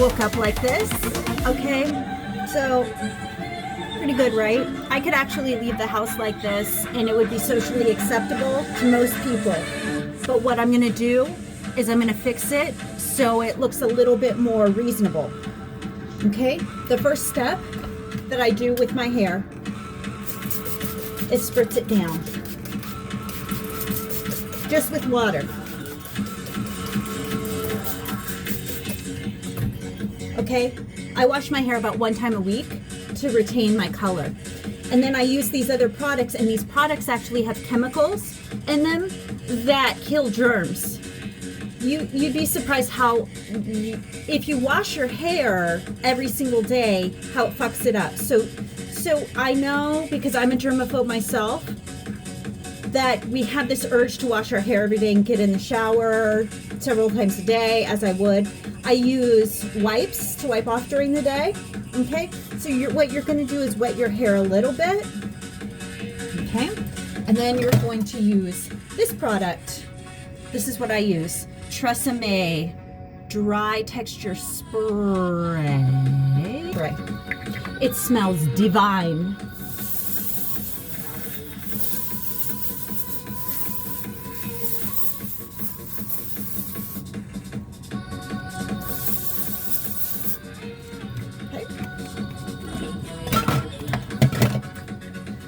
woke up like this. Okay, so pretty good, right? I could actually leave the house like this and it would be socially acceptable to most people. But what I'm gonna do is I'm gonna fix it so it looks a little bit more reasonable. Okay, the first step that I do with my hair is spritz it down. Just with water. Okay, I wash my hair about 1 time a week to retain my color. And then I use these other products, and these products actually have chemicals in them that kill germs. You'd be surprised how, if you wash your hair every single day, how it fucks it up. So I know, because I'm a germaphobe myself, that we have this urge to wash our hair every day and get in the shower several times a day, as I would. I use wipes to wipe off during the day. Okay, so what you're going to do is wet your hair a little bit. Okay, and then you're going to use this product. This is what I use. Tresemme Dry Texture Spray. It smells divine.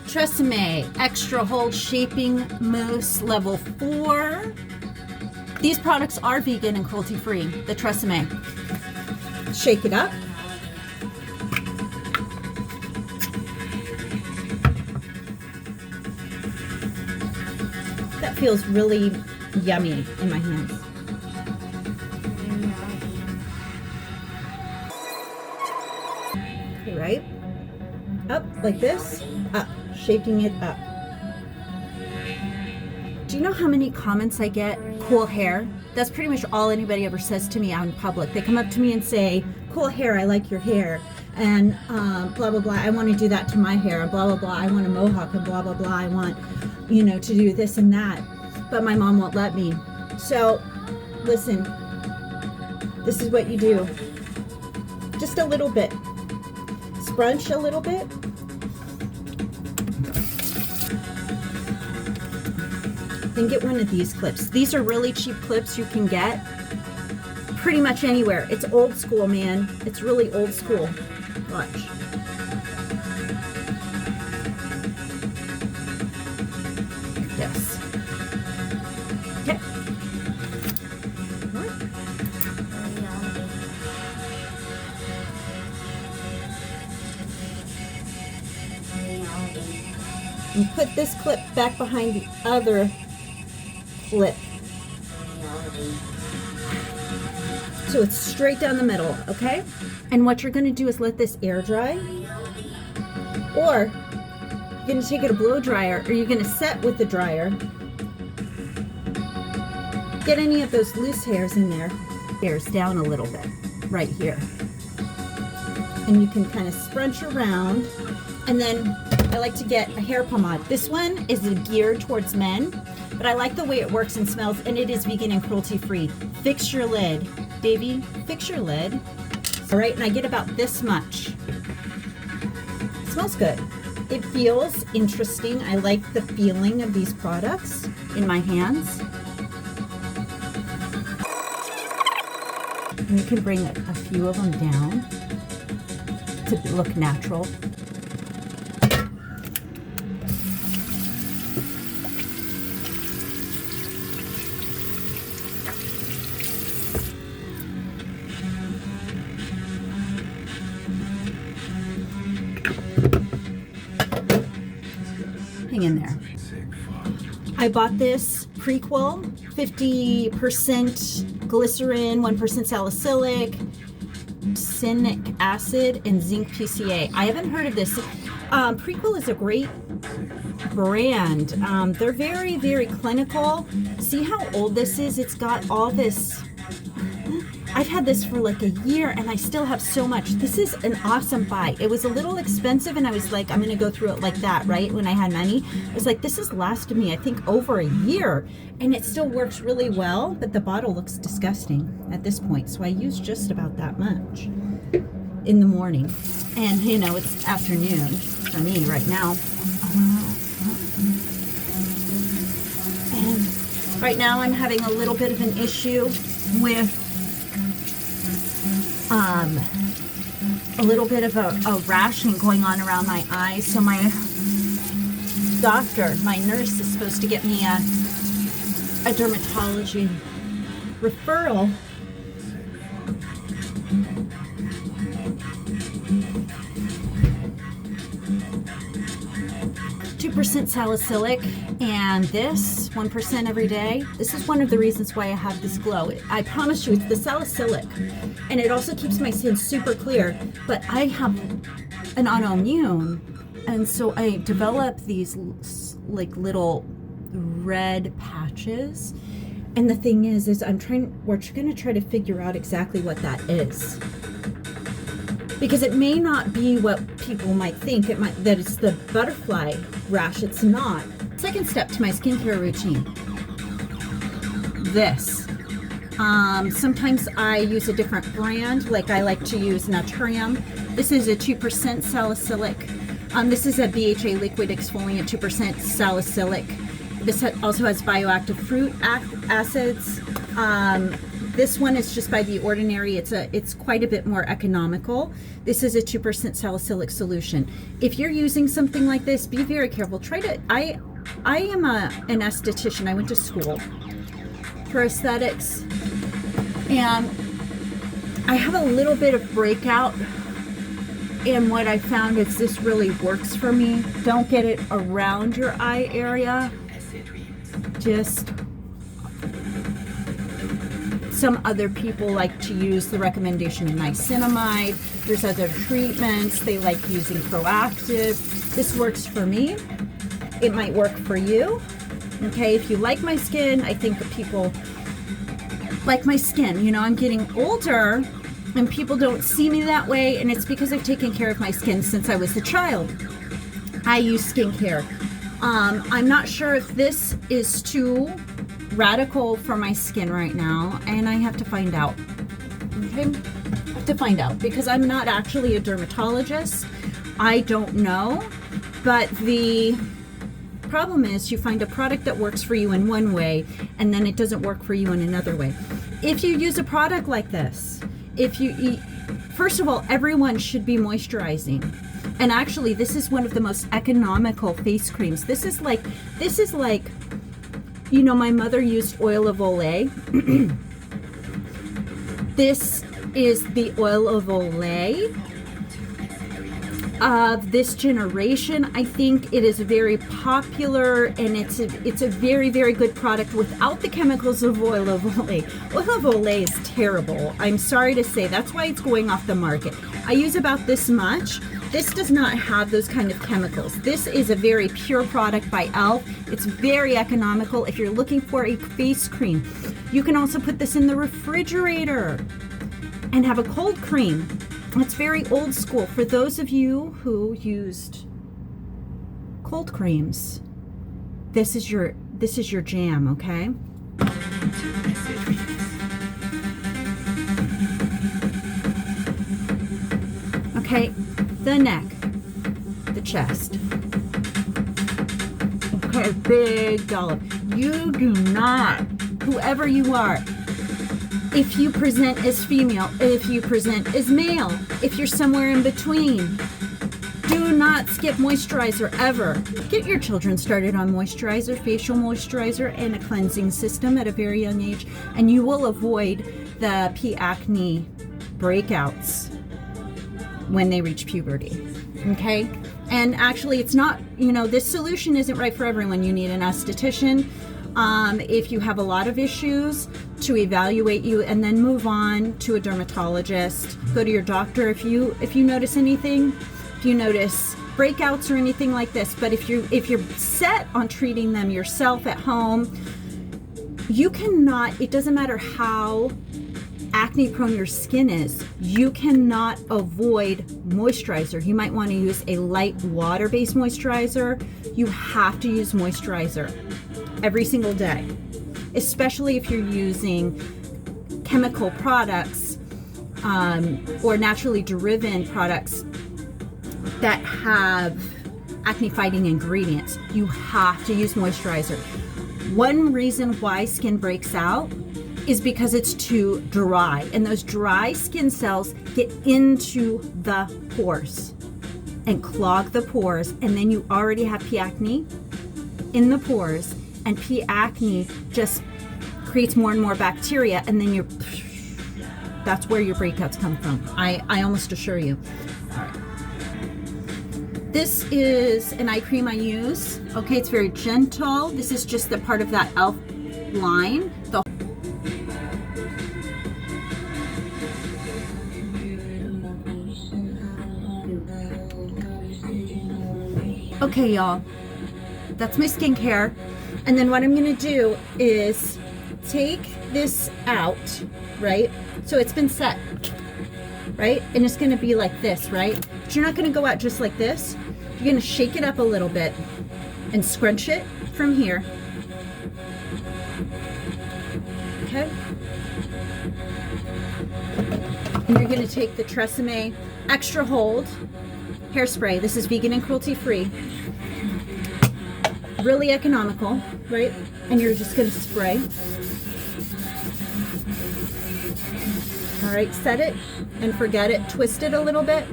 Tresemme Extra Hold Shaping Mousse Level 4. These products are vegan and cruelty-free, the Tresemme. Shake it up. That feels really yummy in my hands. Okay, right? Up like this, up. Shaking it up. Do you know how many comments I get? Cool hair. That's pretty much all anybody ever says to me out in public. They come up to me and say, cool hair, I like your hair. And blah, blah, blah, I want to do that to my hair. And blah, blah, blah, I want a mohawk. And blah, blah, blah, I want, to do this and that. But my mom won't let me. So, listen. This is what you do. Just a little bit. Scrunch a little bit. Then get one of these clips. These are really cheap clips you can get pretty much anywhere. It's old school, man. It's really old school. Watch. Yes. Okay. And put this clip back behind the other clip. So it's straight down the middle, okay? And what you're gonna do is let this air dry, or you're gonna take it a blow dryer, or you're gonna set with the dryer. Get any of those loose hairs in there. Hairs down a little bit, right here. And you can kind of scrunch around, and then I like to get a hair pomade. This one is geared towards men, but I like the way it works and smells, and it is vegan and cruelty-free. Fix your lid. Davey, fix your lid. All right, and I get about this much. It smells good. It feels interesting. I like the feeling of these products in my hands. And you can bring a few of them down to look natural. Hang in there. I bought this Prequel, 50% glycerin, 1% salicylic, cynic acid, and zinc PCA. I haven't heard of this. Prequel is a great brand. They're very, very clinical. See how old this is? It's got all this I've had this for like a year and I still have so much. This is an awesome buy. It was a little expensive and I was like, I'm going to go through it like that, right? When I had money, I was like, this has lasted me, I think, over a year and it still works really well, but the bottle looks disgusting at this point. So I use just about that much in the morning. And you know, it's afternoon for me right now. And right now I'm having a little bit of an issue with a little bit of a rashing going on around my eyes. So my doctor, my nurse, is supposed to get me a dermatology referral. % salicylic and this 1% every day. This is one of the reasons why I have this glow. I promise you, it's the salicylic, and it also keeps my skin super clear. But I have an autoimmune, and so I develop these like little red patches. And the thing is we're going to try to figure out exactly what that is, because it may not be what people might think. That it's the butterfly rash. It's not. Second step to my skincare routine. This. Sometimes I use a different brand. Like I like to use Naturium. This is a 2% salicylic. This is a BHA liquid exfoliant, 2% salicylic. This also has bioactive fruit acids. This one is just by The Ordinary. It's quite a bit more economical. This is a 2% salicylic solution. If you're using something like this, be very careful. I am an esthetician. I went to school for aesthetics, and I have a little bit of breakout. And what I found is this really works for me. Don't get it around your eye area. Just some other people like to use the recommendation of niacinamide. There's other treatments. They like using Proactive. This works for me. It might work for you. Okay, if you like my skin, I think people like my skin. You know, I'm getting older and people don't see me that way, and it's because I've taken care of my skin since I was a child. I use skincare. I'm not sure if this is too radical for my skin right now, and I have to find out. Okay, I have to find out because I'm not actually a dermatologist. I don't know, but the problem is you find a product that works for you in one way and then it doesn't work for you in another way. If you use a product like this, first of all, everyone should be moisturizing. And actually, this is one of the most economical face creams. This is like, you know, my mother used oil of Olay. This is the oil of Olay of this generation. I think it is very popular, and it's a very, very good product without the chemicals of oil of Olay. Oil of Olay is terrible. I'm sorry to say. That's why it's going off the market. I use about this much. This does not have those kind of chemicals. This is a very pure product by e.l.f. It's very economical if you're looking for a face cream. You can also put this in the refrigerator and have a cold cream. It's very old school. For those of you who used cold creams, this is your jam, okay? Okay, the neck, the chest. Okay, big dollop. You do not, whoever you are, if you present as female, if you present as male, if you're somewhere in between, do not skip moisturizer ever. Get your children started on moisturizer, facial moisturizer, and a cleansing system at a very young age, and you will avoid the acne breakouts when they reach puberty. Okay? And actually, it's not, you know, this solution isn't right for everyone. You need an esthetician. If you have a lot of issues, to evaluate you and then move on to a dermatologist. Go to your doctor if you notice anything, if you notice breakouts or anything like this. But if you're set on treating them yourself at home, you cannot, it doesn't matter how acne prone your skin is, you cannot avoid moisturizer. You might want to use a light water-based moisturizer. You have to use moisturizer every single day, especially if you're using chemical products or naturally driven products that have acne fighting ingredients. You have to use moisturizer. One reason why skin breaks out is because it's too dry, and those dry skin cells get into the pores and clog the pores, and then you already have P. acne in the pores, and P. acne just creates more and more bacteria, and then that's where your breakouts come from. I almost assure you. All right. This is an eye cream I use. Okay, it's very gentle. This is just the part of that e.l.f. line. Okay, y'all, that's my skincare. And then what I'm gonna do is take this out, right? So it's been set, right? And it's gonna be like this, right? But you're not gonna go out just like this. You're gonna shake it up a little bit and scrunch it from here. Okay? And you're gonna take the Tresemme Extra Hold hairspray. This is vegan and cruelty free. Really economical, right? And you're just gonna spray. All right, set it and forget it. Twist it a little bit.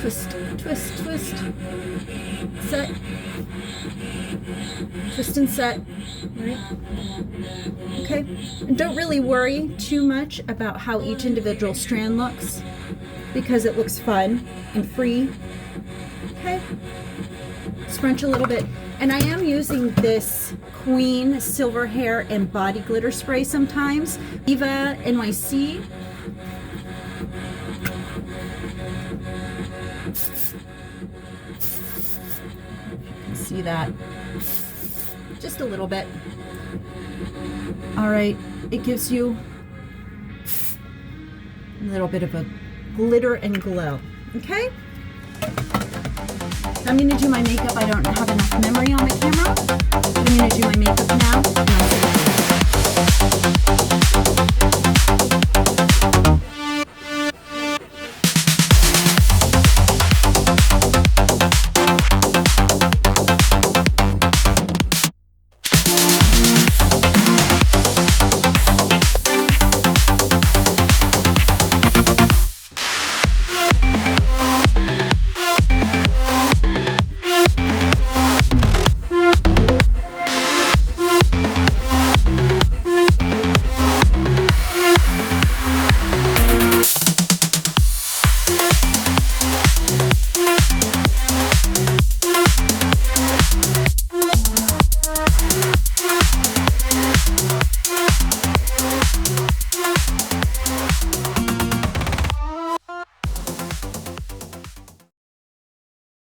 Twist, twist, twist. Set. Twist and set. All right. Okay. And don't really worry too much about how each individual strand looks, because it looks fun and free. Okay. Scrunch a little bit. And I am using this Queen Silver Hair and Body Glitter Spray sometimes. Eva NYC. See that? Just a little bit. All right, it gives you a little bit of a glitter and glow. Okay? I'm gonna do my makeup. I don't have enough memory on my camera. I'm gonna do my makeup now.